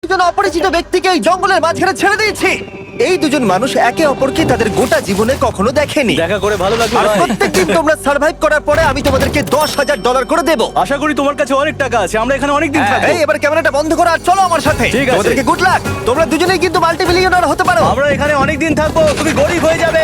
দুজন অপরিচিত ব্যক্তিকে এই জঙ্গলের মাঝখানে ছেড়ে দিয়েছি। এই দুজন মানুষ একে অপরকে তাদের গোটা জীবনে কখনো দেখেনি। দেখা করে ভালো লাগলো আর ভাই। প্রত্যেকদিন তোমরা সার্ভাইভ করার পরে আমি তোমাদেরকে $10,000 করে দেবো। আশা করি তোমার কাছে অনেক টাকা আছে, আমরা এখানে অনেক দিন থাকবো। এই এবার ক্যামেরাটা বন্ধ করো আর চলো আমার সাথে। ঠিক আছে। তোমাদেরকে গুড লাক। তোমরা দুজনেই কিন্তু মাল্টিমিলিয়নার হতে পারো। আমরা এখানে অনেক দিন থাকবো, তুমি গরিব হয়ে যাবে।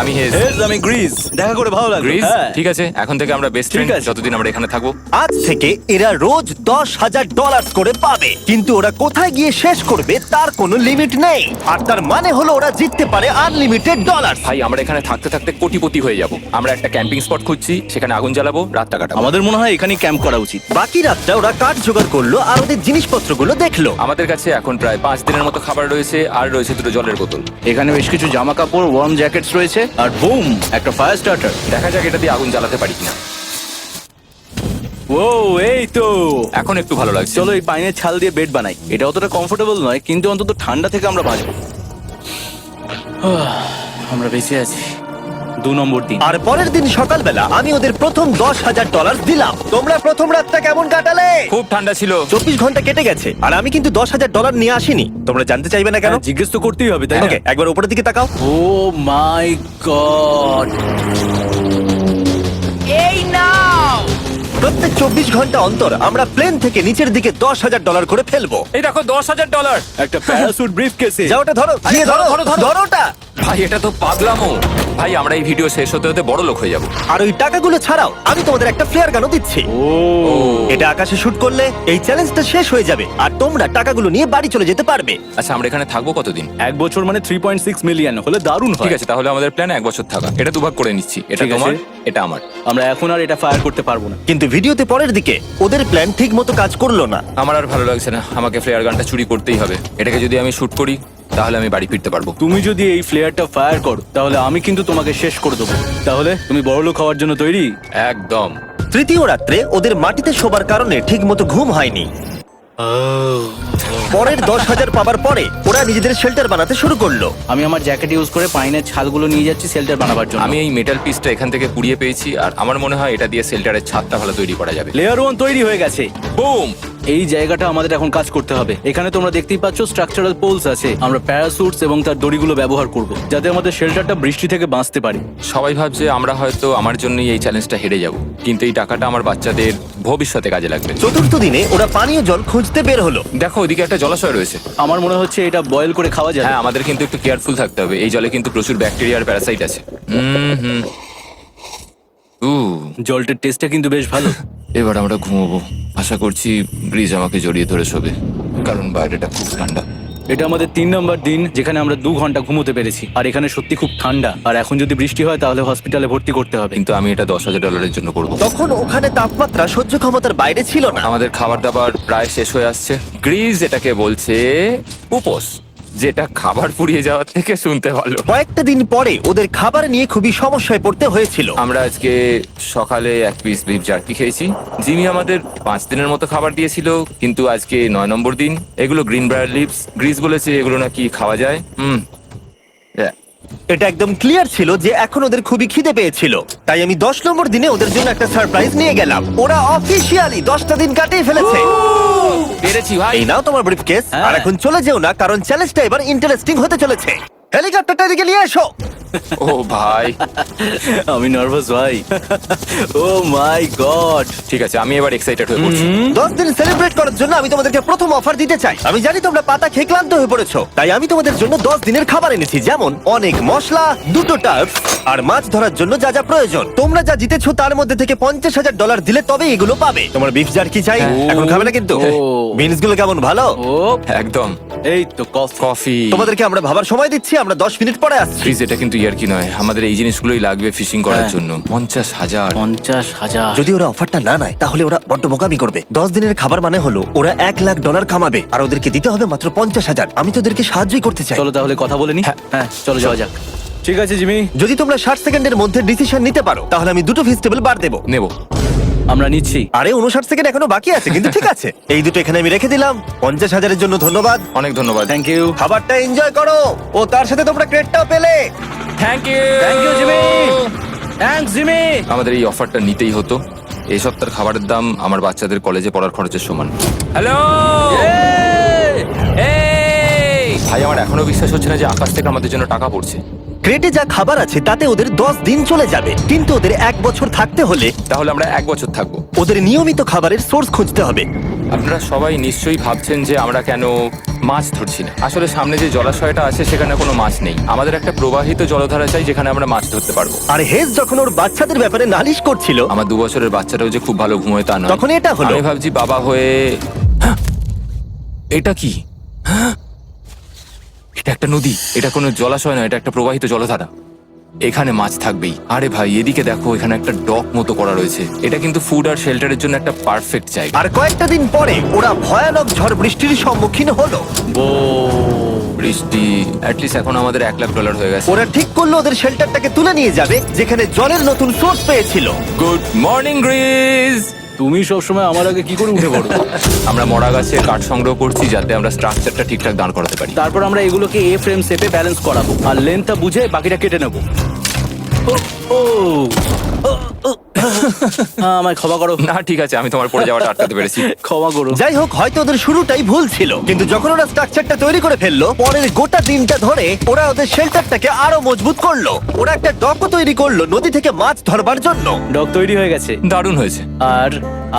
আমি হেজ। আমি গ্রিস। দেখা করে ভালো লাগলো। গ্রিস, হ্যাঁ। ঠিক আছে, এখন থেকে আমরা বেস্ট ঠিক ফ্রেন্ড আছে। যতদিন আমরা এখানে থাকবো। আজ থেকে এরা রোজ $10,000 করে পাবে, কিন্তু ওরা কোথায় গিয়ে শেষ করবে তার কোনো লিমিট নেই। আর তার মানে হলো ওরা জিততে পারে আনলিমিটেড ডলার। ভাই আমরা এখানে থাকতে থাকতে কোটিপতি হয়ে যাব। আমরা একটা ক্যাম্পিং স্পট খুঁজছি, সেখানে আগুন জ্বালাবো, রাতটা কাটাবো। আমাদের মনে হয় এখানে ক্যাম্প করা উচিত। বাকি রাতটা ওরা কাঠ জোগাড় করলো আর ওদের জিনিসপত্রগুলো দেখলো। আমাদের কাছে এখন প্রায় 5 দিনের মতো খাবার রয়েছে, আর রয়েছে 2টো জলের বোতল। এখানে বেশ কিছু জামা কাপড়, ওয়ার্ম জ্যাকেটস রয়েছে, আর বুম, একটা ফায়ার স্টার্টার। দেখা যাক এটা দিয়ে আগুন জ্বালাতে পারি কিনা। ও, এই তো। এখন একটু ভালো লাগছে। চলো এই পাইনের ছাল দিয়ে বেড বানাই। এটা অতটা কমফোর্টেবল নয়, কিন্তু অন্তত ঠান্ডা থেকে আমরা বাঁচবো। আমরা বেঁচে আছি। 2 নম্বর দিন। আর পরের দিন সকালবেলা আমি ওদের প্রথম $10,000 দিলাম। তোমরা প্রথম রাতটা কেমন কাটালে? খুব ঠান্ডা ছিল। 24 ঘন্টা কেটে গেছে আর আমি কিন্তু $10,000 নিয়ে আসিনি। তোমরা জানতে চাইবে না কেন? হ্যাঁ, জিজ্ঞেস তো করতেই হবে, তাই না? ওকে, একবার উপরের দিকে তাকাও। ও মাই গড। প্রত্যেক 24 ঘন্টা অন্তর আমরা প্লেন থেকে নিচের দিকে $10,000 করে ফেলবো। এই দেখো $10,000। একটা প্যারাসুট ব্রিফকেসে। যাও ওটা ধরো, গিয়ে ধরো, ধরো ওটা। ভাই এটা তো পাগলামো। ভাই আমরা এই ভিডিও শেষ হতে হতে বড় লোক হয়ে যাব। আর ওই টাকাগুলো ছাড়াও আমি তোমাদের একটা ফ্লেয়ার গানও দিচ্ছি। ও, এটা আকাশে শুট করলে এই চ্যালেঞ্জটা শেষ হয়ে যাবে আর তোমরা টাকাগুলো নিয়ে বাড়ি চলে যেতে পারবে। আচ্ছা আমরা এখানে থাকবো কতদিন? 1 বছর মানে 3.6 মিলিয়ন হলে দারুণ হয়। ঠিক আছে, তাহলে আমাদের প্ল্যান 1 বছর থাকা। এটা দুভাগ করে নিচ্ছি, এটা ঠিক আছে। তোমার, এটা আমার। আমরা এখন আর এটা ফায়ার করতে পারবো না। কিন্তু ভিডিওতে পরের দিকে ওদের প্ল্যান ঠিক মতো কাজ করলো না। আমার আর ভালো লাগছে না, আমাকে ফ্লেয়ার গানটা চুরি করতেই হবে। এটাকে যদি আমি শুট করি তাহলে আমি বাড়ি ফিরতে পারবো। তুমি যদি এই ফ্লেয়ারটা ফায়ার করো তাহলে আমি কিন্তু তোমাকে শেষ করে দেবো। তাহলে তুমি বড়লোক হওয়ার জন্য তৈরি? একদম। তৃতীয় রাত্রে ওদের মাটিতে শোবার কারণে ঠিক মতো ঘুম হয়নি। পরের 10,000 পাবার পরে ওরা নিজেদের শেল্টার বানাতে শুরু করলো। আমি আমার জ্যাকেট ইউজ করে পাইনের ছালগুলো নিয়ে যাচ্ছি শেল্টার বানাবার জন্য। আমি এই মেটাল পিসটা এখান থেকে কুড়িয়ে পেয়েছি, আর আমার মনে হয় এটা দিয়ে শেল্টারের ছাদটা ভালো তৈরি করা যাবে। লেয়ার 1 তৈরি হয়ে গেছে। বুম! এই জায়গাটা আমাদের এখন কাজ করতে হবে। এখানে তোমরা দেখতেই পাচ্ছ স্ট্রাকচারাল পোলস আছে। আমরা প্যারাসুটস এবং তার দড়িগুলো ব্যবহার করব যাতে আমাদের শেল্টারটা বৃষ্টি থেকে বাঁচতে পারি। সবাই ভাবছে আমরা হয়তো আমার জন্যই এই চ্যালেঞ্জটা হেরে যাব, কিন্তু এই টাকাটা আমার বাচ্চাদের ভবিষ্যতে কাজে লাগবে। চতুর্থ দিনে ওরা পানীয় জল খুঁজতে বের হলো। দেখো ওইদিকে একটা জলাশয় রয়েছে। আমার মনে হচ্ছে এটা বয়েল করে খাওয়া যাবে। হ্যাঁ, আমাদের কিন্তু একটু কেয়ারফুল থাকতে হবে। এই জলে কিন্তু প্রচুর ব্যাকটেরিয়া আর প্যারাসাইট আছে। হুম। জলটার টেস্টটা কিন্তু বেশ ভালো। এবার আমরা ঘুমোবো। আশা করছি ব্রিজ আমাকে জড়িয়ে ধরে শোবে, কারণ বাইরেটা খুব ঠান্ডা। এটা আমাদের 3 নম্বর দিন যেখানে আমরা 2 ঘন্টা ঘুমোতে পেরেছি। আর এখানে সত্যি খুব ঠান্ডা। আর এখন যদি বৃষ্টি হয় তাহলে হসপিটালে ভর্তি করতে হবে। কিন্তু আমি এটা $10,000 জন্য করব। তখন ওখানে তাপমাত্রা সহ্য ক্ষমতার বাইরে ছিল না। আমাদের খাবার দাবার প্রায় শেষ হয়ে আসছে। গ্রিজ এটাকে বলছে উপোস, যেটা খাবার পুড়িয়ে যাওয়ার থেকে শুনতে ভালো। কয়েকটা দিন পরে ওদের খাবার নিয়ে খুবই সমস্যায় পড়তে হয়েছিল। আমরা আজকে সকালে 1 পিস বিফ জার্কি খেয়েছি। জিমি আমাদের 5 দিনের মতো খাবার দিয়েছিল, কিন্তু আজকে 9 নম্বর দিন। এগুলো গ্রিন ব্রায়ার লিভস। গ্রিজ বলেছে এগুলো নাকি খাওয়া যায়। এটা একদম ক্লিয়ার ছিল যে এখন ওদের খুবই খিদে পেয়েছিল। তাই আমি 10 নম্বর দিনে ওদের জন্য একটা সারপ্রাইজ নিয়ে গেলাম। ওরা অফিসিয়ালি 10টা দিন কাটিয়ে ফেলেছে। পেরেছি ভাই। এই নাও তোমার ব্রিফকেস। হ্যাঁ। আর এখন চলে যেও না, কারণ চ্যালেঞ্জটা এবার ইন্টারেস্টিং হতে চলেছে। হেলিকপ্টারটা এদিকে নিয়ে এসো। ও ভাই, আমি নার্ভাস ভাই। ও মাই গড। ঠিক আছে, আমি এবার এক্সাইটেড হয়ে পড়ছি। 10 দিন সেলিব্রেট করার জন্য আমি তোমাদেরকে প্রথম অফার দিতে চাই। আমি জানি তোমরা পাতা খেয়ে ক্লান্ত হয়ে পড়েছো, তাই আমি তোমাদের জন্য 10 দিনের খাবার এনেছি, যেমন অনেক মশলা, 2টো টার্ফ আর মাছ ধরার জন্য যা যা প্রয়োজন। তোমরা যা জিতেছো তার মধ্যে থেকে $50,000 দিলে তবে এগুলো পাবে। তোমার বিফ জার্কি চাই? এখন খাবে না কিন্তু। ও। বিনস গুলো কেমন ভালো? ও একদম। এই তো কফি। কফি। তোমাদেরকে আমরা ভাবার সময় দিচ্ছি, আমরা 10 মিনিট পরে আসছি। ফ্রিজ, এটা কিন্তু ইয়ার কি নয়, আমাদের এই জিনিসগুলোই লাগবে ফিশিং করার হ্যাঁ। জন্য। 50,000। 50,000। যদি ওরা অফারটা না নেয় তাহলে ওরা বড্ড বোকামি করবে। 10 দিনের খাবার মানে হলো ওরা $1,00,000 কামাবে আর ওদেরকে দিতে হবে মাত্র 50,000। আমি তো ওদেরকে সাহায্যই করতে চাই। চলো তাহলে কথা বলে নি। হ্যাঁ চলো যাওয়া যাক। ঠিক আছে জিমি, যদি তোমরা 60 সেকেন্ডের মধ্যে ডিসিশন নিতে পারো তাহলে আমি 2টো ভেজিটেবল বার দেবো। নেব। আমরা নিচ্ছি। আরে 59 সেকেন্ড এখনো বাকি আছে, কিন্তু ঠিক আছে। এই দুটো এখানে আমি রেখে দিলাম। 50,000-এর জন্য ধন্যবাদ। অনেক ধন্যবাদ। Thank you. খাবারটা এনজয় করো। ও তার সাথে তোমরা ক্রেডটাও পেলে। Thank you. Thank you Jimmy. Thanks Jimmy. আমাদের এই অফারটা নিতেই হতো। এই সপ্তাহের খাবারের দাম আমার বাচ্চাদের কলেজে পড়ার খরচের সমান। হ্যালো। ভাই আমার এখনো বিশ্বাস হচ্ছে না যে আকাশ থেকে আমাদের জন্য টাকা পড়ছে। ক্রেটে যা খাবার আছে তাতে ওদের 10 দিন চলে যাবে, কিন্তু ওদের 1 বছর থাকতে হলে তাহলে আমরা 1 বছর থাকবো। ওদের নিয়মিত খাবারের সোর্স খুঁজতে হবে। আপনারা সবাই নিশ্চয়ই ভাবছেন যে আমরা কেন মাছ ধরছি না। আসলে সামনে যে জলাশয়টা আছে সেখানে কোনো মাছ নেই। আমাদের একটা প্রবাহিত জলধারা চাই যেখানে আমরা মাছ ধরতে পারবো। আর হেজ যখন ওর বাচ্চাদের ব্যাপারে নালিশ করছিল, আমার 2 বছরের বাচ্চাটাও যে খুব ভালো ঘুমোয় তা নয়। তখন এটা হলো। আমি ভাবছি বাবা হয়ে এটা কি? এটা একটা নদী, এটা কোনো জলাশয় নয়, এটা একটা প্রবাহিত জলধারা। এখানে মাছ থাকবেই। আরে ভাই এদিকে দেখো, এখানে একটা ডক মতো করা রয়েছে। এটা কিন্তু ফুড আর শেল্টারের জন্য একটা পারফেক্ট জায়গা। আর কয়েকটা দিন পরে ওরা ভয়ানক ঝড় বৃষ্টির সম্মুখীন হলো। বৃষ্টি অ্যাটলিস্ট এখন আমাদের $1,00,000 হয়ে গেছে। ওরা ঠিক করলো ওদের শেল্টারটাকে তুলে নিয়ে যাবে, যেখানে জলের নতুন সোর্স পেয়েছিল। Good morning Greece. তুমি সবসময় আমার আগে কি করে উঠে পড়ো? আমরা মরা গাছে কাঠ সংগ্রহ করছি যাতে আমরা স্ট্রাকচারটা ঠিকঠাক দাঁড় করাতে পারি। তারপর আমরা এগুলোকে এ ফ্রেম শেপে ব্যালেন্স করাবো আর লেন্থটা বুঝে বাকিটা কেটে নেবো। আমায় ক্ষমা করো। না ঠিক আছে, আমি তোমার পড়ে যাওয়াটা আটকাতে পেরেছি। ক্ষমা করো। যাই হোক, হয়তো ওদের শুরুটাই ভুল ছিল, কিন্তু যখন ওরা স্ট্রাকচারটা তৈরি করে ফেললো, পরের গোটা দিনটা ধরে ওরা ওদের শেল্টারটাকে আরো মজবুত করলো। ওরা একটা ডকও তৈরি করলো নদী থেকে মাছ ধরবার জন্য। ডক তৈরি হয়ে গেছে দারুণ হয়েছে। আর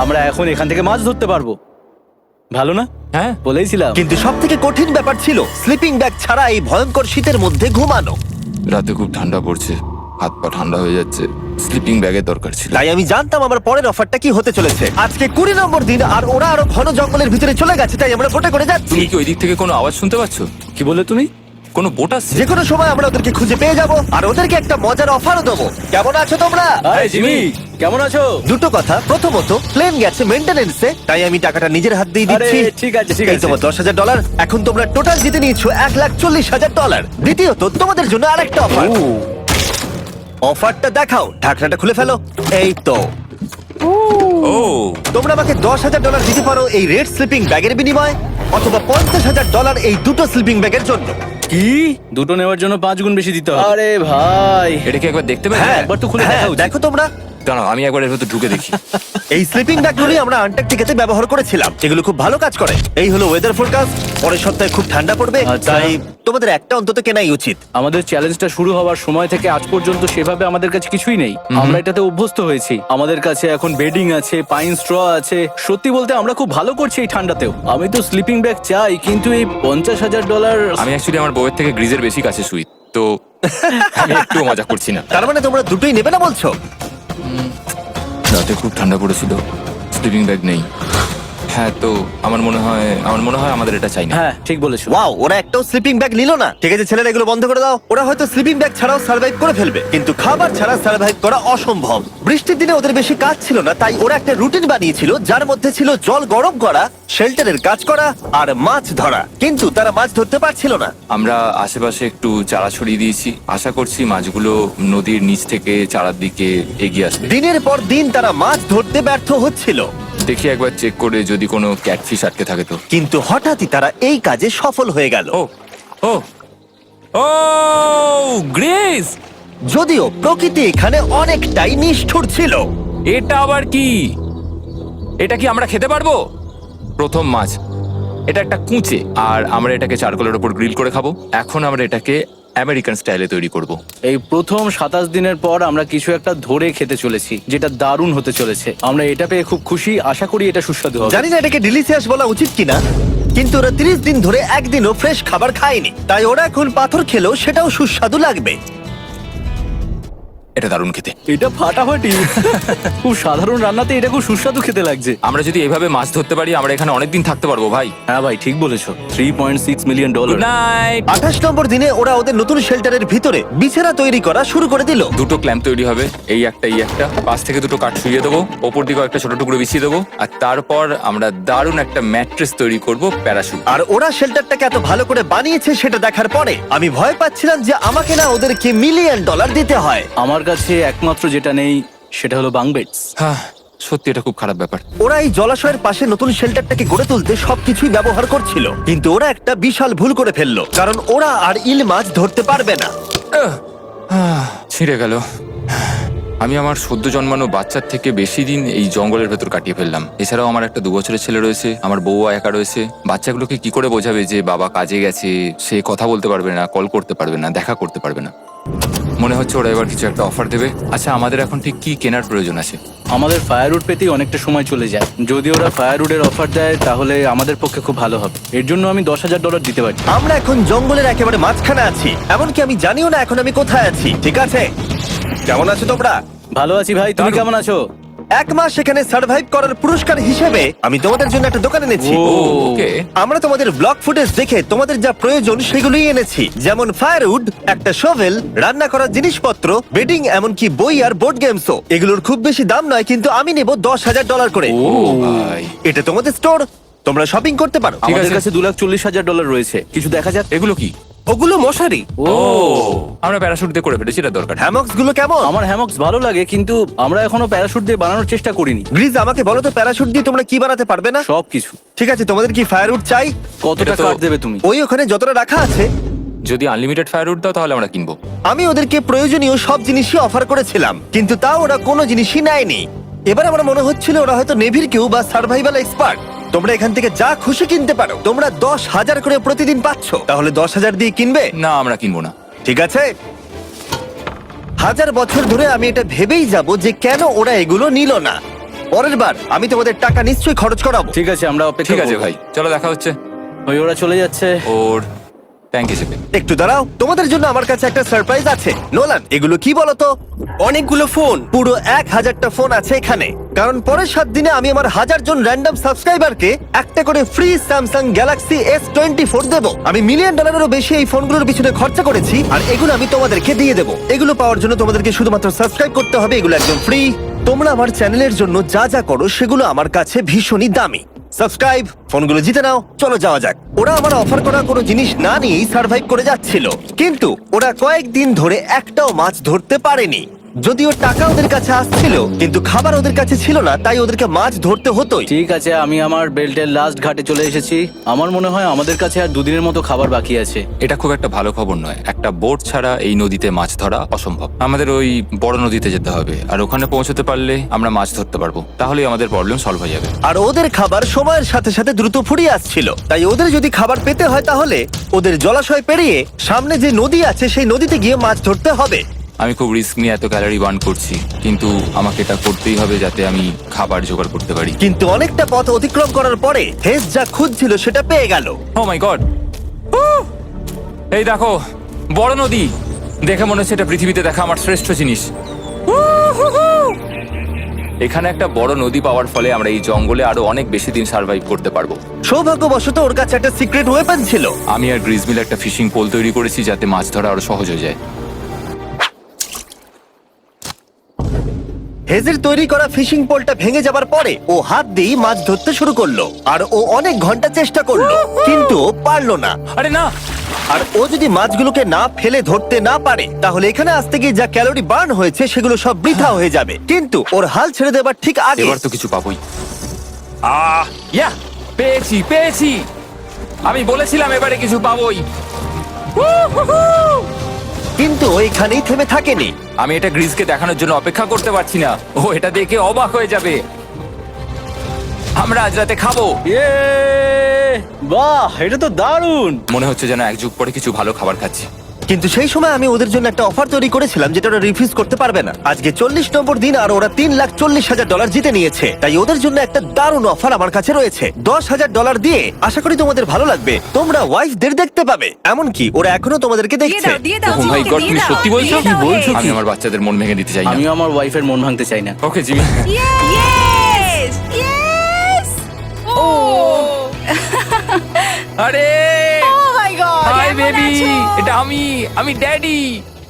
আমরা এখন এখান থেকে মাছ ধরতে পারবো। ভালো না? হ্যাঁ বলেইছিলাম। কিন্তু সব থেকে কঠিন ব্যাপার ছিল স্লিপিং ব্যাগ ছাড়া এই ভয়ঙ্কর শীতের মধ্যে ঘুমানো। রাতে খুব ঠান্ডা পড়ছে, হাত পা ঠান্ডা হয়ে যাচ্ছে। স্লিপিং ব্যাগের দরকার ছিল। তাই আমি জানতাম আমার পরের অফারটা কি হতে চলেছে। আজকে 20 নম্বর দিন, আর ওরা আরো ঘন জঙ্গলের ভিতরে চলে গেছে, তাই আমরা বোটে করে যাচ্ছি। তুমি কি ওই দিক থেকে কোনো আওয়াজ শুনতে পাচ্ছ? কি বললে তুমি? কোনো বোট আসছে? যে কোনো সময় আমরা ওদেরকে খুঁজে পেয়ে যাব, আর ওদেরকে একটা মজার অফারও দেবো। কেমন আছো তোমরা? আরে জিমি, কেমন আছো? দুটো কথা, প্রথমত প্লেন গেছে মেইনটেনেন্সে, তাই আমি টাকাটা নিজের হাত দিয়ে আরে দিচ্ছি। ঠিক আছে ঠিক এই আছে। তোমার $10,000। এখন তোমরা টোটাল জিতে নিয়েছো $1,40,000। দ্বিতীয়ত তোমাদের জন্য আরেকটা অফার। অফারটা দেখাও, ঢাকনাটা খুলে ফেলো। এই তো ও তোমরা আমাকে $10,000 দিতে পারো এই রেড স্লিপিং ব্যাগের বিনিময়ে, অথবা $50,000 এই দুটো স্লিপিং ব্যাগের জন্য। কি? দুটো নেওয়ার জন্য 5 গুণ বেশি দিতে হবে? আরে ভাই, এটা কি একবার দেখতে পারি? হ্যাঁ একবার তো খুলে হ্যাঁ, দেখা উচিত। দেখো তোমরা। দাঁড়াও আমি একবার এর ভেতর ঢুকে দেখি। এই স্লিপিং ব্যাগগুলি আমরা আন্টার্কটিকাতে ব্যবহার করেছিলাম, এগুলো খুব ভালো কাজ করে। এই হলো ওয়েদার ফোরকাস্ট, পরের সপ্তাহে খুব ঠান্ডা পড়বে, আচ্ছা। তাই তোমাদের একটা অন্তত কেনাই উচিত। আমাদের চ্যালেঞ্জটা শুরু হওয়ার সময় থেকে আজ পর্যন্ত সেভাবে আমাদের কাছে কিছুই নেই। আমরা এটাতে অভ্যস্ত হয়েছি। আমাদের কাছে এখন বেডিং আছে, পাইন স্ট্র আছে। সত্যি বলতে আমরা খুব ভালো করছি এই ঠান্ডাতেও। আমি তো স্লিপিং ব্যাগ চাই, কিন্তু এই $50,000। আমি অ্যাকচুয়ালি আমার বউয়ের থেকে গ্রিজের বেশি কাছে শুই, তো আমি একটু মজা করছি না। তার মানে তোমরা দুটোই নেবে না বলছো? রাতে খুব ঠান্ডা পড়েছিল, স্লিপিং ব্যাগ নেই। হ্যাঁ, তো আমার মনে হয় আমাদের এটা চাই না। হ্যাঁ ঠিক বলেছো। ওয়াও, ওরা একটাও স্লিপিং ব্যাগ নিল না। ঠিক আছে ছেলেরা, এগুলো বন্ধ করে দাও। ওরা হয়তো স্লিপিং ব্যাগ ছাড়াও সার্ভাইভ করে ফেলবে, কিন্তু খাবার ছাড়া সার্ভাইভ করা অসম্ভব। বৃষ্টির দিনে ওদের বেশি কাজ ছিল না, তাই ওরা একটা রুটিন বানিয়েছিল যার মধ্যে ছিল জল গরম করা, শেল্টারের কাজ করা আর মাছ ধরা। কিন্তু তারা মাছ ধরতে পারছিল না। আমরা আশেপাশে একটু চারা ছড়িয়ে দিয়েছি, আশা করছি মাছগুলো নদীর নিচ থেকে চারার দিকে এগিয়ে আসবে। দিনের পর দিন তারা মাছ ধরতে ব্যর্থ হচ্ছিল, দেখি একবার চেক করে যদি কোনো ক্যাটফিশ আটকে থাকে তো। কিন্তু হঠাৎই তারা এই কাজে সফল হয়ে গেল। ও ও ও গ্রেস, যদিও প্রকৃতি এখানে অনেকটাই নিষ্ঠুর ছিল। এটা আবার কি? এটা কি আমরা খেতে পারবো? প্রথম মাছ। এটা একটা কুঁচে, আর আমরা এটাকে চারকোলের উপর গ্রিল করে খাবো। এখন আমরা এটাকে আমেরিকান স্টাইলে তৈরি করব। এই প্রথম 27 দিনের পর আমরা কিছু একটা ধরে খেতে চলেছি, যেটা দারুণ হতে চলেছে। আমরা এটা পেয়ে খুব খুশি, আশা করি এটা সুস্বাদু হবে। জানি না এটাকে ডিলিশিয়াস বলা উচিত কিনা, কিন্তু ওরা 30 দিন ধরে একদিনও ফ্রেশ খাবার খায়নি, তাই ওরা এখন পাথর খেলেও সেটাও সুস্বাদু লাগবে। এটা দারুণ খেতে। এটা ফাটাফাটি। খুব সাধারণ রান্নাতে এটা খুব সুস্বাদু খেতে লাগছে। আমরা যদি এভাবে মাছ ধরতে পারি আমরা এখানে অনেকদিন থাকতে পারবো ভাই। হ্যাঁ ভাই ঠিক বলেছো। $3.6 মিলিয়ন। Good night. 28 নম্বর দিনে ওরা ওদের নতুন শেল্টারের ভিতরে বিছানা তৈরি করা শুরু করে দিল। দুটো ক্ল্যাম্প তৈরি হবে, এই একটা, পাশ থেকে দুটো কাঠ শুইয়ে দেবো, ওপর দিকেও একটা ছোট টুকরো বিছিয়ে দেবো, আর তারপর আমরা দারুণ একটা ম্যাট্রেস তৈরি করব, প্যারাশুট। আর ওরা শেল্টারটাকে এত ভালো করে বানিয়েছে সেটা দেখার পরে আমি ভয় পাচ্ছিলাম যে আমাকে না ওদেরকে $1 মিলিয়ন দিতে হয়। আমার কাছে একমাত্র যেটা নেই সেটা হলো বাঙ্ক বেডস। হ্যাঁ সত্যি এটা খুব খারাপ ব্যাপার। ওরা এই জলাশয়ের পাশে নতুন শেল্টারটাকে গড়ে তুলতে সবকিছুই ব্যবহার করছিল, কিন্তু ওরা একটা বিশাল ভুল করে ফেললো, কারণ ওরা আর ইল মাছ ধরতে পারবে না। ছিঁড়ে গেল। আমি আমার সদ্য জন্মানো বাচ্চার থেকে বেশি দিন এই জঙ্গলের ভেতর কাটিয়ে ফেললাম। এছাড়াও আমার একটা 2 বছরের ছেলে রয়েছে, আমার বউ একা রয়েছে। বাচ্চাগুলোকে কি করে বোঝাবে যে বাবা কাজে গেছে, সে কথা বলতে পারবে না, কল করতে পারবে না, দেখা করতে পারবে না। মনে হচ্ছে ওরা এবার কিছু একটা অফার দেবে। আচ্ছা, আমাদের এখন ঠিক কি কেনার প্রয়োজন আছে? আমাদের ফায়ারউড পেতেই অনেকটা সময় চলে যায়। যদি ওরা ফায়ারউডের অফার দেয় তাহলে আমাদের পক্ষে খুব ভালো হবে। এর জন্য আমি $10,000 দিতে পারি। আমরা এখন জঙ্গলের একেবারে মাঝখানে আছি, এমনকি আমি জানিও না এখন আমি কোথায় আছি। ঠিক আছে, কেমন আছো তোমরা? ভালো আছি ভাই, তুমি দারুণ। কেমন আছো? 1 মাস এখানে সার্ভাইভ করার পুরস্কার হিসেবে আমি তোমাদের জন্য একটা দোকান এনেছি। ও। ওকে, আমরা তোমাদের ব্লগ ফুটেজ দেখে তোমাদের যা প্রয়োজন সেগুলোই এনেছি, যেমন ফায়ারউড, একটা শোভেল, রান্না করার জিনিসপত্র, বেডিং, এমনকি বই আর বোর্ড গেমসও। এগুলোর খুব বেশি দাম নয়, কিন্তু আমি নেব $10,000 করে। ও ভাই, এটা তোমাদের স্টোর, তোমরা শপিং করতে পারো। ঠিক আমাদের আছে। কাছে $2,40,000 রয়েছে। কিছু দেখা যাক। এগুলো কি? ওগুলো মশারি। ও, আমরা প্যারাশুট দিয়ে করে ফেলেছি, এটা দরকার। হ্যামক্স গুলো কেমন? আমার হ্যামক্স ভালো লাগে, কিন্তু আমরা এখনো প্যারাশুট দিয়ে বানানোর চেষ্টা করিনি। গ্রিজ, আমাকে বলো তো, প্যারাশুট দিয়ে তোমরা কি বানাতে পারবে না? সবকিছু। ঠিক আছে, তোমাদের কি ফায়ারউড চাই? কতটা এটা তো- কাট দেবে তুমি? ওই ওখানে যতটা রাখা আছে। যদি আনলিমিটেড ফায়ারউড দাও তাহলে আমরা কিনবো। আমি ওদেরকে প্রয়োজনীয় সব জিনিসই অফার করেছিলাম, কিন্তু তাও ওরা কোনো জিনিসই নেয়নি। এবার আমার মনে হচ্ছিল ওরা হয়তো নেভির কেউ বা সার্ভাইভাল এক্সপার্ট। তোমরা এখান থেকে যা খুশি কিনতে পারো। তোমরা 10,000 করে প্রতিদিন পাচ্ছ, তাহলে 10,000 দিয়ে কিনবে? না, আমরা কিনবো না। ঠিক আছে। 1000 বছর ধরে আমি এটা ভেবেই যাব যে কেন ওরা এগুলো নিল না। পরের বার আমি তোমাদের টাকা নিশ্চয়ই খরচ করাবো। ঠিক আছে, আমরা অপেক্ষা ঠিক আছে করব। ভাই, চলো দেখা হচ্ছে। ওই ওরা চলে যাচ্ছে। ওর ট্যাঙ্ক হিসেবে। একটু দাঁড়াও, তোমাদের জন্য আমার কাছে একটা সারপ্রাইজ আছে। নোলান, এগুলো কি বলতো? অনেকগুলো ফোন, পুরো 1000টা ফোন আছে এখানে। কারণ পরের 7 দিনে আমি আমার 1000 জন র্যান্ডম সাবস্ক্রাইবারকে একটা করে ফ্রি স্যামসাং গ্যালাক্সি S24 দেবো। আমি $1 মিলিয়নেরও বেশি এই ফোনগুলোর পিছনে খরচা করেছি, আর এগুলো আমি তোমাদেরকে দিয়ে দেবো। এগুলো পাওয়ার জন্য তোমাদেরকে শুধুমাত্র সাবস্ক্রাইব করতে হবে, এগুলো একদম ফ্রি। তোমরা আমার চ্যানেলের জন্য যা যা করো সেগুলো আমার কাছে ভীষণই দামি। সাবস্ক্রাইব, ফোনগুলো জিতে নাও। চলো যাওয়া যাক। ওরা আমার অফার করা কোনো জিনিস না নিয়েই সার্ভাইভ করে যাচ্ছিল, কিন্তু ওরা কয়েকদিন ধরে একটাও মাছ ধরতে পারেনি। যদিও টাকা ওদের কাছে আসছিল, কিন্তু খাবার ওদের কাছে ছিল না, তাই ওদেরকে মাছ ধরতে হতোই। ঠিক আছে, আমি আমার বেল্টের লাস্ট ঘাটে চলে এসেছি। আমার মনে হয় আমাদের কাছে আর 2 দিনের মতো খাবার বাকি আছে। এটা খুব একটা ভালো খবর নয়। একটা বোট ছাড়া এই নদীতে মাছ ধরা অসম্ভব। আমাদের ওই বড় নদীতে যেতে হবে, আর ওখানে পৌঁছতে পারলে আমরা মাছ ধরতে পারবো। তাহলেই আমাদের প্রবলেম সলভ হয়ে যাবে। আর ওদের খাবার সময়ের সাথে সাথে দ্রুত ফুরিয়ে আসছিল, তাই ওদের যদি খাবার পেতে হয় তাহলে ওদের জলাশয় পেরিয়ে সামনে যে নদী আছে সেই নদীতে গিয়ে মাছ ধরতে হবে। আমি খুব রিস্ক নিয়ে এত ক্যালোরি বার্ন করছি, কিন্তু আমাকে এটা করতেই হবে যাতে আমি খাবার জোগাড় করতে পারি। কিন্তু অনেকটা পথ অতিক্রম করার পরে হেস যা খুঁজছিল সেটা পেয়ে গেল। ও মাই গড, এই দেখো বড় নদী। দেখে মনে হচ্ছে এটা পৃথিবীতে দেখা আমার শ্রেষ্ঠ জিনিস। এখানে একটা বড় নদী পাওয়ার ফলে আমরা এই জঙ্গলে আরো অনেক বেশি দিন সার্ভাইভ করতে পারবো। সৌভাগ্যবশত ওর কাছে একটা সিক্রেট ওয়েপন ছিল। আমি আর গ্রিজমিল একটা ফিশিং পোল তৈরি করেছি যাতে মাছ ধরা আরো সহজ হয়ে যায়। হেজের তৈরি করা ফিশিং পোলটা ভেঙে যাবার পরে ও হাত দিয়ে মাছ ধরতে শুরু করলো, আর ও অনেক ঘন্টা চেষ্টা করলো, কিন্তু ও পারলো না। আরে না, আর ও যদি মাছগুলোকে না ফেলে ধরতে না পারে তাহলে এখানে আসতে গিয়ে যা ক্যালোরি বার্ন হয়েছে সেগুলো সব বৃথা হয়ে যাবে। কিন্তু ওর হাল ছেড়ে দেবার ঠিক আগে এবার তো কিছু পাবোই। ইয়া, পেয়েছি পেয়েছি। আমি বলেছিলাম এবারে কিছু পাবোই। কিন্তু ও এখানেই থেমে থাকেনি। আমি এটা গ্রিজকে দেখানোর জন্য অপেক্ষা করতে পারছি না। ও এটা দেখে অবাক হয়ে যাবে। আমরা আজ রাতে খাবো। ইয়ে! বাহ, এটা তো দারুণ। মনে হচ্ছে যেন এক যুগ পরে কিছু ভালো খাবার খাচ্ছি। কিন্তু সেই সময় আমি ওদের জন্য একটা অফার তৈরি করেছিলাম যেটা ওরা রিফিউজ করতে পারবে না। আজকে 40 নম্বর দিন আর ওরা $3,40,000 জিতে নিয়েছে, তাই ওদের জন্য একটা দারুণ অফার আমার কাছে রয়েছে। $10,000 দিয়ে আশা করি তোমাদের ভালো লাগবে। তোমরা ওয়াইফদের দেখতে পাবে, এমনকি ওরা এখনো তোমাদেরকে দেখছে। ও মাই গড, তুমি সত্যি বলছো? কি বলছো? আমি আমার বাচ্চাদের মন ভেঙে দিতে চাই না। আমিও আমার ওয়াইফের মন ভাঙতে চাই না। Okay Jimmy. Yes! Yes! Oh! আরে Oh my God! হাই কেমন বেবি, আছো? এটা আমি ড্যাডি।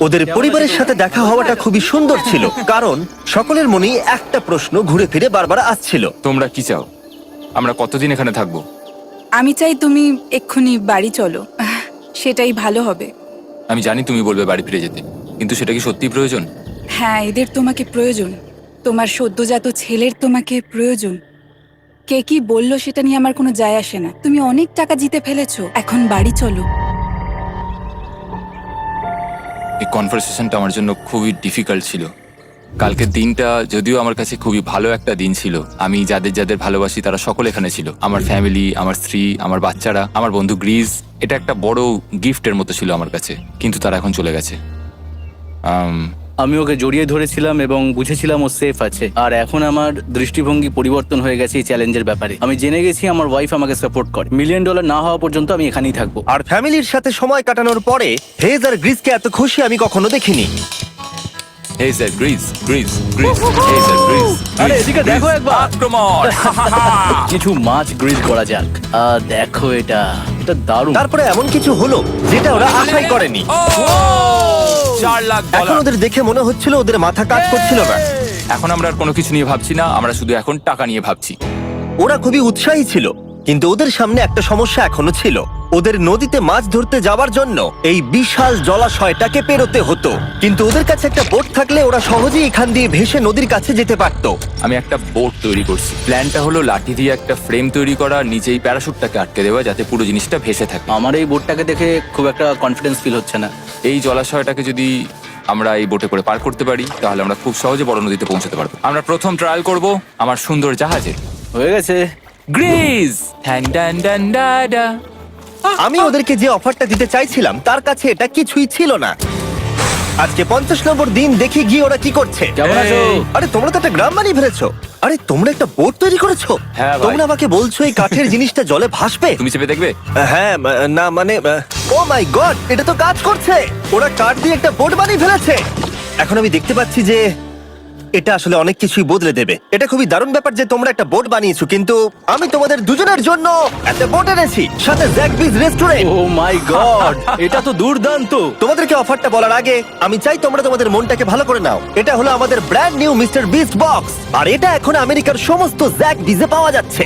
ওদের পরিবারের সাথে দেখা হওয়াটা খুবই সুন্দর ছিল, কারণ সকলের মনেই একটা প্রশ্ন ঘুরে ফিরে বারবার আসছিল। তোমরা কি চাও? আমরা কতদিন এখানে থাকবো? আমি চাই তুমি এক্ষুনি বাড়ি চলো, সেটাই ভালো হবে। আমি জানি তুমি বলবে বাড়ি ফিরে যেতে, কিন্তু সেটা কি সত্যি প্রয়োজন? হ্যাঁ, এদের তোমাকে প্রয়োজন। তোমার সদ্যজাত ছেলের তোমাকে প্রয়োজন। কে কি বললো সেটা নিয়ে আমার কোনো যায় আসে না। তুমি অনেক টাকা জিতে ফেলেছো, এখন বাড়ি চলো। এই কনভারসেশনটা আমার জন্য খুবই ডিফিকাল্ট ছিল। কালকের দিনটা যদিও আমার কাছে খুবই ভালো একটা দিন ছিল। আমি যাদের যাদের ভালোবাসি তারা সকলে এখানে ছিল, আমার ফ্যামিলি, আমার স্ত্রী, আমার বাচ্চারা, আমার বন্ধু গ্রিজ। এটা একটা বড় গিফটের মতো ছিল আমার কাছে, কিন্তু তারা এখন চলে গেছে। আমি ওকে জড়িয়ে ধরেছিলাম এবং বুঝেছিলাম ও সেফ আছে। আর এখন আমার দৃষ্টিভঙ্গি পরিবর্তন হয়ে গেছে এই চ্যালেঞ্জের ব্যাপারে। আমি জেনে গেছি আমার ওয়াইফ আমাকে সাপোর্ট করে। $1 মিলিয়ন না হওয়া পর্যন্ত আমি এখানেই থাকবো। আর ফ্যামিলির সাথে সময় কাটানোর পরে হেজ আর গ্রিসকে এত খুশি আমি কখনো দেখিনি। এই স্যার, গ্রিজ গ্রিজ গ্রিজ, এই স্যার, গ্রিজ। আরে এদিকে দেখো একবার। আক্রমণ! কিছু মাছ গ্রিল করা যাক। দেখো এটা দারুণ। তারপরে এমন কিছু হলো যেটা ওরা আশাই করেনি। ও! 4 লাখ এখন ডলার। ওদের দেখে মনে হচ্ছিল ওদের মাথা কাজ করছিল না। এখন আমরা আর কোনো কিছু নিয়ে ভাবছি না, আমরা শুধু এখন টাকা নিয়ে ভাবছি। ওরা খুবই উৎসাহী ছিল, কিন্তু ওদের সামনে একটা সমস্যা এখনো ছিল। ওদের নদীতে মাছ ধরতে যাওয়ার জন্য এই বিশাল জলাশয়টাকে পেরোতে হতো, কিন্তু ওদের কাছে একটা বোট থাকলে ওরা সহজেই এখান দিয়ে ভেসে নদীর কাছে যেতে পারতো। আমি একটা বোট তৈরি করছি। প্ল্যানটা হলো লাঠি দিয়ে একটা ফ্রেম তৈরি করা, নিচেই প্যারাশুটটাকে আটকে দেওয়া, যাতে পুরো জিনিসটা ভেসে থাকে। আমার এই বোটটাকে দেখে খুব একটা কনফিডেন্স ফিল হচ্ছে না। এই জলাশয়টাকে যদি আমরা এই বোটে করে পার করতে পারি, তাহলে আমরা খুব সহজে বড় নদীতে পৌঁছতে পারবো। আমরা প্রথম ট্রায়াল করব আমার সুন্দর জাহাজে। হয়ে গেছে। গ্রিজ! ঠ্যাং ড্যান ড্যান ডা ডা। আমি ওদেরকে যে অফারটা দিতে চাইছিলাম তার কাছে এটা কিছুই ছিল না। আজকে 50 নম্বর দিন, দেখি গিয়ে ওরা কি করছে। কেমন আছো? আরে তোমরা তো একটা গ্রাম বানিয়ে ফেলেছো। আরে তোমরা একটা বোট তৈরি করেছো? হ্যাঁ ভাই। তোমরা আমাকে বলছো এই কাঠের জিনিসটা জলে ভাসবে? তুমি চেপে দেখবে? হ্যাঁ, না মানে, ও মাই গড, এটা তো কাজ করছে। ওরা কাঠ দিয়ে একটা বোট বানিয়ে ফেলেছে। এখন আমি দেখতে পাচ্ছি যে এটা আসলে অনেক কিছুই বদলে দেবে। এটা খুবই দারুণ ব্যাপার যে তোমরা একটা বোট বানিয়েছো, কিন্তু আমি তোমাদের দুজনের জন্য একটা বোট এনেছি, সাথে জ্যাকবিজ রেস্টুরেন্ট। ও মাই গড, এটা তো দুর্দান্ত। তোমাদেরকে অফারটা বলার আগে আমি চাই তোমরা তোমাদের মনটাকে ভালো করে নাও। এটা হলো আমাদের brand new Mr Beast box, আর এটা এখন আমেরিকার সমস্ত জ্যাক বিজে পাওয়া যাচ্ছে।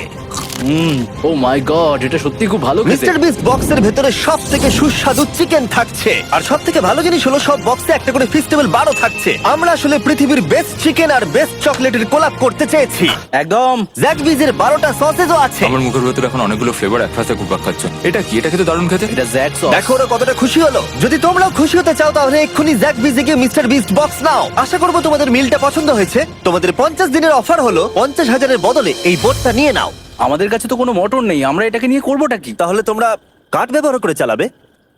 ও মাই গড, এটা সত্যি খুব ভালো খেতে। মিস্টার বিস্ট বক্সের ভেতরে সব থেকে সুস্বাদু চিকেন থাকছে, আর সব থেকে ভালো জিনিস হলো সব বক্সে একটা করে ফেস্টিভ্যাল বারও থাকছে। আমরা আসলে পৃথিবীর বেস্ট চিকেন আর বেস্ট চকলেটের কোলাপ করতে চেয়েছি। একদম। জ্যাক বিজের 12টা সসেজও আছে। আমার মুখের ভেতরে এখন অনেকগুলো ফ্লেভার একসাথে ঘুরপাক খাচ্ছে। এটা কি? এটা খেতে দারুণ খেতে। এটা জ্যাক সস। দেখো ওরা কতটা খুশি হলো। যদি তোমরাও খুশি হতে চাও তাহলে এক্ষুনি জ্যাক বিজে গিয়ে মিস্টার বিস্ট বক্স নাও। আশা করবো তোমাদের মিলটা পছন্দ হয়েছে। তোমাদের 50 দিনের অফার হলো 50,000-এর বদলে এই বোটটা নিয়ে নাও। আমাদের কাছে তো কোনো মোটর নেই, আমরা এটাকে নিয়ে করবোটা কি? তাহলে তোমরা কাঠ ব্যবহার করে চালাবে?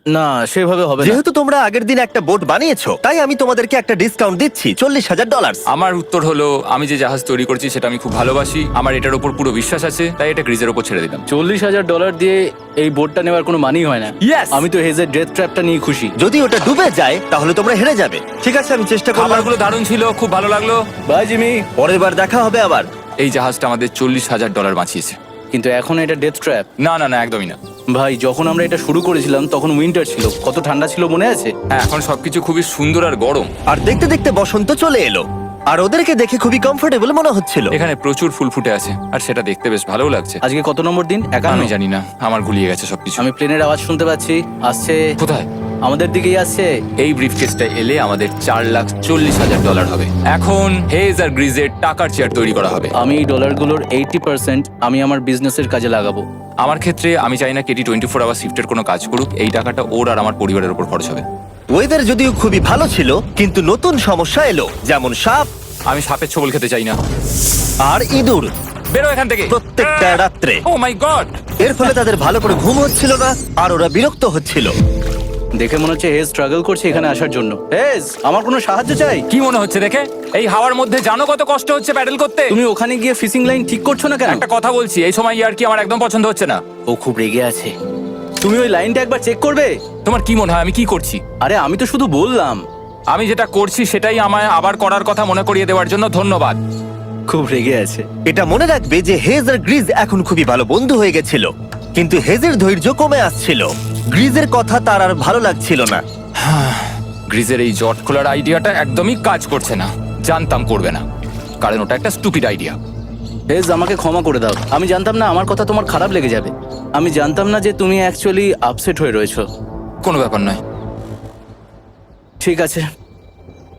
না, সেভাবে হবে না। যেহেতু তোমরা আগের দিন একটা বোট বানিয়েছো, তাই আমি তোমাদেরকে একটা ডিসকাউন্ট দিচ্ছি, $40,000। আমার উত্তর হলো, আমি যে জাহাজ তৈরি করছি সেটা আমি খুব ভালোবাসি, আমার এটার উপর পুরো বিশ্বাস আছে, তাই এটা গ্রিজের উপর ছেড়ে দিলাম। $40,000 দিয়ে এই বোটটা নেওয়ার কোনো মানেই হয় না। Yes! আমি তো হেজের ডেথ ট্র্যাপটা নিয়ে খুশি। যদি ওটা ডুবে যায় তাহলে তোমরা হেরে যাবে। ঠিক আছে, আমি চেষ্টা করলাম। খাবারগুলো দারুণ ছিল, খুব ভালো লাগলো। Bye Jimmy. পরের বার দেখা হবে আবার। এই জাহাজটা আমাদের $40,000 বাঁচিয়েছে। কিন্তু এখন এটা ডেথ ট্র্যাপ। না না না, একদমই না। ভাই, যখন আমরা এটা শুরু করেছিলাম তখন উইন্টার ছিল, কত ঠান্ডা ছিল মনে আছে? হ্যাঁ, এখন সবকিছু খুবই সুন্দর আর গরম। আর দেখতে দেখতে বসন্ত চলে এলো, আর ওদেরকে দেখে খুবই কমফোর্টেবল মনে হচ্ছিল। এখানে প্রচুর ফুল ফুটে আছে, আর সেটা দেখতে বেশ ভালো লাগছে। আজকে কত নম্বর দিন? 51। আমি জানি না, আমার গুলিয়ে গেছে সবকিছু। আমি প্লেনের আওয়াজ শুনতে পাচ্ছি, আসছে। কোথায়? আমাদের দিকেই আসছে। এই ব্রিফকেসটা এলে আমাদের $4,40,000 হবে। এখন হেজ আর গ্রিজের টাকার চেয়ার তৈরি করা হবে। আমি এই ডলারগুলোর 80% আমি আমার বিজনেসের কাজে লাগাবো। আমার ক্ষেত্রে আমি চাই না কেটি 24 আওয়ার শিফটের কোনো কাজ করুক। এই টাকাটা ওর আর আমার পরিবারের উপর খরচ হবে। ওয়েদার যদিও খুবই ভালো ছিল, কিন্তু নতুন সমস্যা এলো, যেমন সাপ আমি সাপের ছোবল খেতে চাই না। আর ইঁদুর বেরো এখান থেকে প্রত্যেকটা রাত্রে। ও মাই গড! এর ফলে তাদের ভালো করে ঘুম হচ্ছিল না, আর ওরা বিরক্ত হচ্ছিল। দেখে মনে হচ্ছে হেজ স্ট্রাগল করছে এখানে আসার জন্য। হেজ, আমার কোনো সাহায্য চাই? কি মনে হচ্ছে দেখে? এই হাওয়ার মধ্যে জানো কত কষ্ট হচ্ছে প্যাডেল করতে? তুমি ওখানে গিয়ে ফিশিং লাইন ঠিক করছো না কেন? একটা কথা বলছি, এই সময় আর কি আমার একদম পছন্দ হচ্ছে না। ও খুব রেগে আছে। তুমি ওই লাইনটা একবার চেক করবে? তোমার কি মনে হয় আমি কি করছি? আরে আমি তো শুধু বললাম। আমি যেটা করছি সেটাই আমায় আবার করার কথা মনে করিয়ে দেওয়ার জন্য ধন্যবাদ। খুব রেগে আছে। এটা মনে রাখবে যে হেজ আর গ্রিজ এখন খুবই ভালো বন্ধু হয়ে গেছিল, কিন্তু হেজের ধৈর্য কমে আসছিল। গ্রিজের কথা তার আর ভালো লাগছিল না। গ্রিজের এই জট খোলার আইডিয়াটা একদমই কাজ করছে না। জানতাম করবে না, কারণ ওটা একটা স্টুপিড আইডিয়া। হেজ, আমাকে ক্ষমা করে দাও। আমি জানতাম না আমার কথা তোমার খারাপ লেগে যাবে। আমি জানতাম না যে তুমি অ্যাকচুয়ালি আপসেট হয়ে রয়েছো। কোনো ব্যাপার নয়। ঠিক আছে।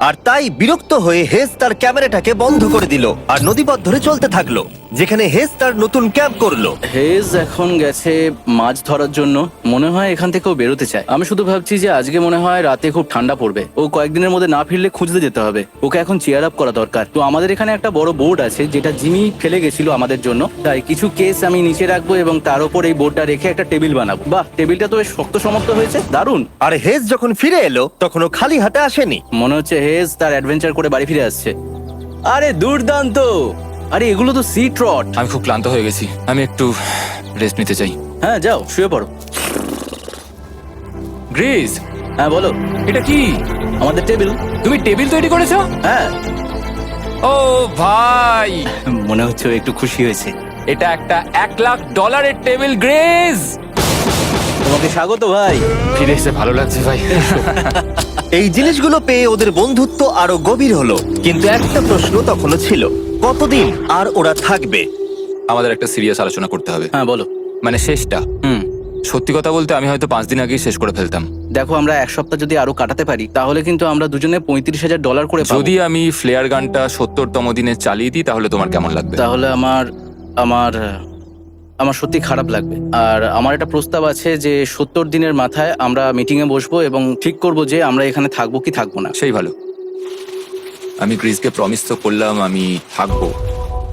আর তাই বিরক্ত হয়ে হেজ তার ক্যামেরাটাকে বন্ধ করে দিল আর নদীপথ ধরে চলতে থাকলো। যেখানে হেজ তার নতুন ক্যাম্প করলো। হেজ এখন গেছে মাছ ধরার জন্য, মনে হয় এখান থেকেও বেরোতে চায়। আমি শুধু ভাবছি যে আজকে মনে হয় রাতে খুব ঠান্ডা পড়বে, ও কয়েকদিনের মধ্যে না ফিরলে খুঁজতে যেতে হবে। ওকে এখন চেয়ার আপ করা দরকার। তো আমাদের এখানে একটা বড় বোর্ড আছে যেটা জিমি ফেলে গেছিল আমাদের জন্য, তাই কিছু কেস আমি নিচে রাখবো এবং তার উপর এই বোর্ডটা রেখে একটা টেবিল বানাবো। বাহ, টেবিলটা তো বেশ শক্ত সমর্থ হয়েছে, দারুণ। আর হেজ যখন ফিরে এলো তখন ও খালি হাতে আসেনি। মনে হচ্ছে হেজ তার অ্যাডভেঞ্চার করে বাড়ি ফিরে আসছে। আরে দুর্দান্ত! আরে এগুলো তো সি ট্রট। আমি খুব ক্লান্ত হয়ে গেছি, আমি একটু রেস্ট নিতে চাই। হ্যাঁ যাও শুয়ে পড়ো। গ্রিস, হ্যাঁ বলো। এটা কি? আমাদের টেবিল। তুমি টেবিল তৈরি করেছো? হ্যাঁ, ও ভাই, মনে হচ্ছে ও একটু খুশি হয়েছে। এটা একটা $1,00,000 টেবিল। গ্রিস, তোমাকে স্বাগত ভাই। ফিরে এসে ভালো লাগছে ভাই। এই জিনিসগুলো পেয়ে ওদের বন্ধুত্ব আরো গভীর হলো, কিন্তু একটা প্রশ্ন তখনও ছিল, কতদিন আর ওরা থাকবে? আমাদের একটা সিরিয়াস আলোচনা করতে হবে, হ্যাঁ বলো। মানে শেষটা। হুম, সত্যি কথা বলতে আমি হয়তো 5 দিন আগেই শেষ করে ফেলতাম। দেখো আমরা এক সপ্তাহ যদি আরো কাটাতে পারি তাহলে কিন্তু আমরা দুজনে $35,000 করে পাবো। যদি আমি ফ্লেয়ার গানটা 70তম দিনে চালিয়ে দিই তাহলে তোমার কেমন লাগবে? তাহলে আমার আমার সত্যি খারাপ লাগবে। আর আমার একটা প্রস্তাব আছে যে 70 দিনের মাথায় আমরা মিটিং এ বসবো এবং ঠিক করব যে আমরা এখানে থাকবো কি থাকবো না। সেই ভালো। আমি গ্রিসকে প্রমিস তো করলাম আমি থাকবো,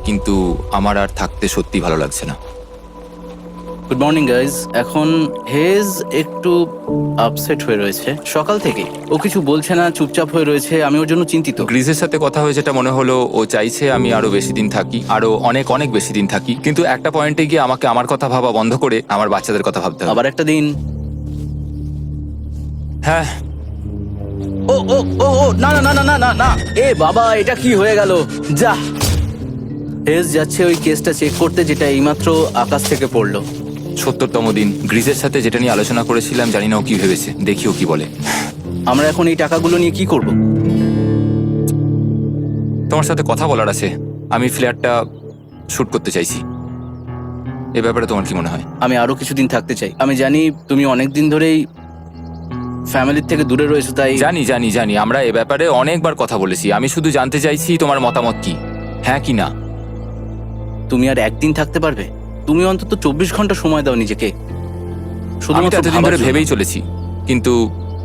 কিন্তু আমার আর থাকতে সত্যি ভালো লাগছে না। Good morning guys. এখন হেজ একটু আপসেট হয়ে রয়েছে সকাল থেকে। ও কিছু বলছে না, চুপচাপ হয়ে রয়েছে। আমি ওর জন্য চিন্তিত। গ্রিসের সাথে কথা হয়ে যেটা মনে হলো, ও চাইছে আমি আরো বেশি দিন থাকি, আরো অনেক অনেক বেশি দিন থাকি। কিন্তু একটা পয়েন্টে গিয়ে আমাকে আমার কথা ভাবা বন্ধ করে আমার বাচ্চাদের কথা ভাবতে হবে। আবার একটা দিন। হ্যাঁ, ও ও ও ও না না না না না না না, এ বাবা, এটা কি হয়ে গেল? যা, হেজ যাচ্ছে ওই কেসটা চেক করতে যেটা এইমাত্র আকাশ থেকে পড়লো। 70তম দিন। গ্রিসের সাথে যেটা নিয়ে আলোচনা করেছিলাম, জানি না ও কি ভেবেছে, দেখি ও কি বলে। আমরা এখন এই টাকাগুলো নিয়ে কি করব? তোমার সাথে কথা বলার আছে। আমি ফ্ল্যাটটা শুট করতে চাইছি। এ ব্যাপারে তোমার কি মনে হয়? আমি আরো কিছুদিন থাকতে চাই। আমি জানি তুমি অনেক দিন ধরেই ফ্যামিলির থেকে দূরে রয়েছো, তাই জানি জানি জানি, আমরা এ ব্যাপারে অনেকবার কথা বলেছি। আমি শুধু জানতে চাইছি তোমার মতামত কি, হ্যাঁ কি না। তুমি আর একদিন থাকতে পারবে? তুমি অন্তত 24 ঘন্টা সময় দাও নিজেকে। আমি তো শুধুমাত্র এতদিন ভাবার ধরে জন্য। ভেবেই চলেছি, কিন্তু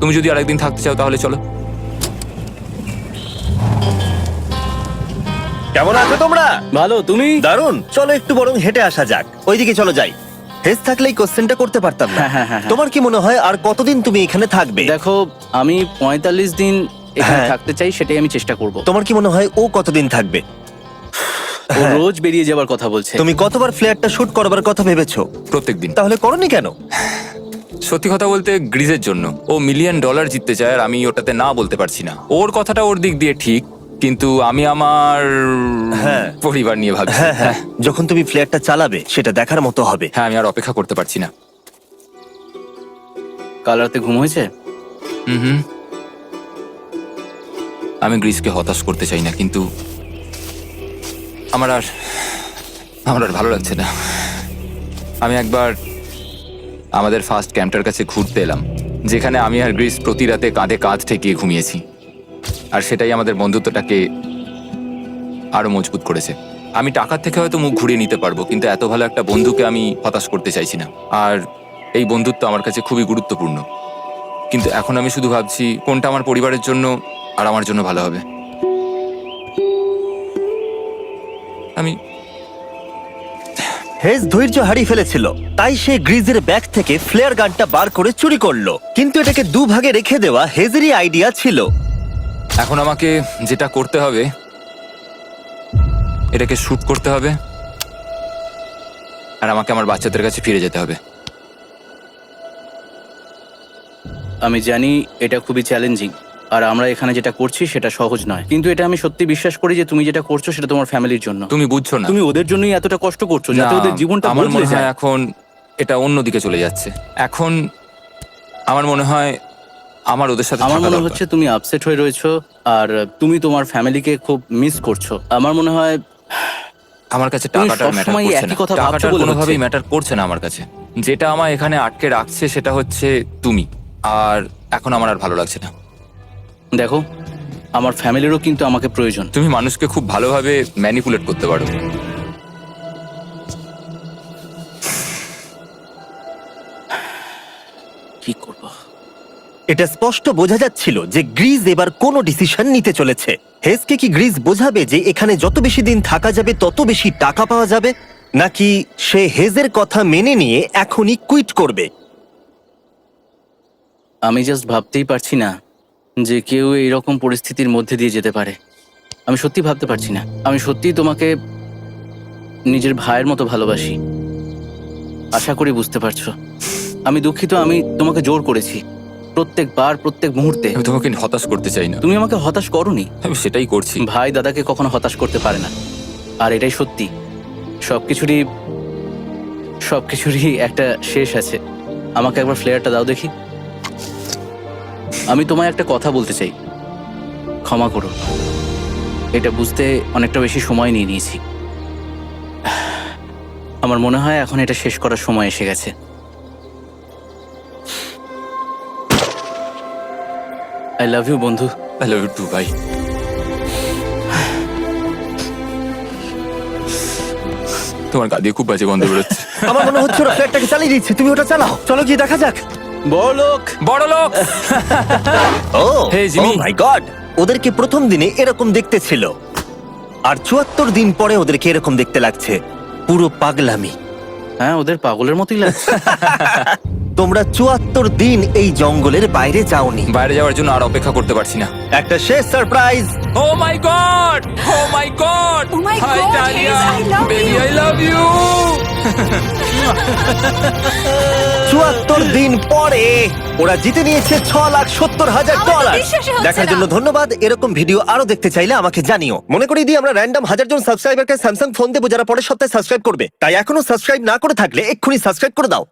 তুমি যদি আরেকদিন থাকতে চাও তাহলে চলো। কেমন আছো তোমরা? ভালো, তুমি? দারুণ। চলো একটু বরং হেঁটে আসা যাক, ওইদিকে চলো যাই। হেজ থাকলেই কোশ্চেনটা করতে পারতাম না। হ্যাঁ, হ্যাঁ, হ্যাঁ, হ্যাঁ। তোমার কি মনে হয় আর কতদিন তুমি এখানে থাকবে? দেখো, আমি 45 দিন এখানে হ্যাঁ। থাকতে চাই, সেটাই আমি চেষ্টা করব। তোমার কি মনে হয় ও কতদিন থাকবে? ও রোজ বেরিয়ে যাবার কথা বলছে। তুমি কতবার ফ্ল্যাটটা শুট করবার কথা ভেবেছো? প্রত্যেকদিন। তাহলে করনি কেন? সত্যি কথা বলতে গ্রিজের জন্য। ও $1,000,000 জিততে চায় আর আমি ওটাতে না বলতে পারছি না। ওর কথাটা ওর দিক দিয়ে ঠিক, কিন্তু আমি আমার হ্যাঁ। পরিবার নিয়ে ভাবছি। হ্যাঁ হ্যাঁ, যখন তুমি ফ্ল্যাটটা চালাবে সেটা দেখার মতো হবে। হ্যাঁ, আমি আর অপেক্ষা করতে পারছি না। কাল রাতে ঘুম হয়েছে? হুম, আমি গ্রিসকে হতাশ করতে চাই না, কিন্তু আমার আর ভালো লাগছে না। আমি একবার আমাদের ফার্স্ট ক্যাম্পটার কাছে ঘুরতে এলাম, যেখানে আমি আর গ্রিস প্রতি রাতে কাঁধে কাঁধ ঠেকিয়ে ঘুমিয়েছি, আর সেটাই আমাদের বন্ধুত্বটাকে আরো মজবুত করেছে। আমি টাকার থেকে হয়তো মুখ ঘুরিয়ে নিতে পারবো, কিন্তু এত ভালো একটা বন্ধুকে আমি হতাশ করতে চাইছি না। আর এই বন্ধুত্ব আমার কাছে খুবই গুরুত্বপূর্ণ। কিন্তু এখন আমি শুধু ভাবছি কোনটা আমার পরিবারের জন্য আর আমার জন্য ভালো হবে। আমি হেজ ধৈর্য হারিয়ে ফেলেছিল, তাই সে গ্রিজের ব্যাগ থেকে ফ্লেয়ার গানটা বার করে চুরি করলো। কিন্তু এটাকে দুভাগে রেখে দেওয়া হেজেরই আইডিয়া ছিল। এখন আমাকে যেটা করতে হবে, এটাকে শুট করতে হবে, আর আমাকে আমার বাচ্চাদের কাছে ফিরে যেতে হবে। আমি জানি এটা খুবই চ্যালেঞ্জিং, আর আমরা এখানে যেটা করছি সেটা সহজ নয়, কিন্তু এটা আমি সত্যি বিশ্বাস করি যে তুমি যেটা করছো সেটা তোমার ফ্যামিলির জন্য। তুমি বুঝছো না, তুমি ওদের জন্যই এতটা কষ্ট করছো যাতে না, ওদের জীবনটা আমার বদলে মনে হয় যায়। এখন এটা অন্যদিকে চলে যাচ্ছে। এখন আমার মনে হয় আমার ওদের সাথে আমার থাকা মনে দরকার। হচ্ছে তুমি আপসেট হয়ে রয়েছো আর তুমি তোমার ফ্যামিলিকে খুব মিস করছো। আমার মনে হয় আমার কাছে তুমি টাকাটা ম্যাটার সবসময় করছে একই না। কথা ভাবছো টাকাটা বলে কোনোভাবেই হচ্ছে। ম্যাটার করছে না আমার কাছে। যেটা আমার এখানে আটকে রাখছে সেটা হচ্ছে তুমি, আর এখন আমার আর ভালো লাগছে না। দেখো, আমার ফ্যামিলিরও কিন্তু আমাকে প্রয়োজন। তুমি মানুষকে খুব ভালোভাবে ম্যানিপুলেট করতে পারো, কি করব? এটা স্পষ্ট বোঝা যাচ্ছিল যে গ্রিজ এবার কোনো ডিসিশন নিতে চলেছে। হেজকে কি গ্রিজ বোঝাবে যে এখানে যত বেশি দিন থাকা যাবে তত বেশি টাকা পাওয়া যাবে, নাকি সে হেজের কথা মেনে নিয়ে এখনই কুইট করবে? আমি জাস্ট ভাবতেই পারছি না যে কেউ এইরকম পরিস্থিতির মধ্যে দিয়ে যেতে পারে। আমি সত্যি ভাবতে পারছি না। আমি সত্যিই তোমাকে নিজের ভাইয়ের মতো ভালোবাসি। আশা করি বুঝতে পারছো। আমি দুঃখিত, আমি তোমাকে জোর করেছি প্রত্যেকবার, প্রত্যেক মুহূর্তে। আমি তোমাকে হতাশ করতে চাই না, তুমি আমাকে হতাশ করোনি। আমি সেটাই করছি। ভাই দাদাকে কখনো হতাশ করতে পারে না, আর এটাই সত্যি। সবকিছুরই একটা শেষ আছে। আমাকে একবার ফ্লেয়ারটা দাও দেখি। আমি তোমায় একটা কথা বলতে চাই, ক্ষমা করো। এটা বুঝতে অনেকটা বেশি সময় নিয়ে নিয়েছি। আমার মনে হয় এখন এটা শেষ করার সময় এসে গেছে। আই লাভ ইউ বন্ধু। আই লাভ ইউ টু ভাই। তোমার গা দিয়ে খুব বাজে গন্ধ বেরোচ্ছে। আমার মনে হচ্ছে ওরা ফ্ল্যাটটাকে চালিয়ে দিচ্ছে। তুমি ওটা চালাও, চলো গিয়ে দেখা যাক। বড়লোক। বড় লোক। ও Hey, Jimmy. মাই গড, ওদেরকে প্রথম দিনে এরকম দেখতে ছিল, আর ৭৪ দিন পরে ওদেরকে এরকম দেখতে লাগছে। পুরো পাগলামি। হ্যাঁ, ওদের পাগলের মতোই লাগছে। তোমরা ৭৪ দিন এই জঙ্গলের বাইরে যাওনি। বাইরে যাওয়ার জন্য আর অপেক্ষা করতে পারছি না। একটা শেষ surprise. Oh my god, oh my god, Oh my hi God, ডালিয়া, yes, I love baby you. I love you. ৭৪ দিন পরে ওরা জিতে নিয়েছে $৬,৭০,০০০। বিশ্বাসই হচ্ছে দেখার না। জন্য ধন্যবাদ। এরকম ভিডিও আরো দেখতে চাইলে আমাকে জানিও। মনে করিয়ে দিই, আমরা র্যান্ডম 1000 জন সাবস্ক্রাইবারকে স্যামসাং ফোন দেবো যারা পরে সপ্তাহে সাবস্ক্রাইব করবে। তাই এখনো সাবস্ক্রাইব না করে থাকলে এক্ষুনি সাবস্ক্রাইব করে দাও।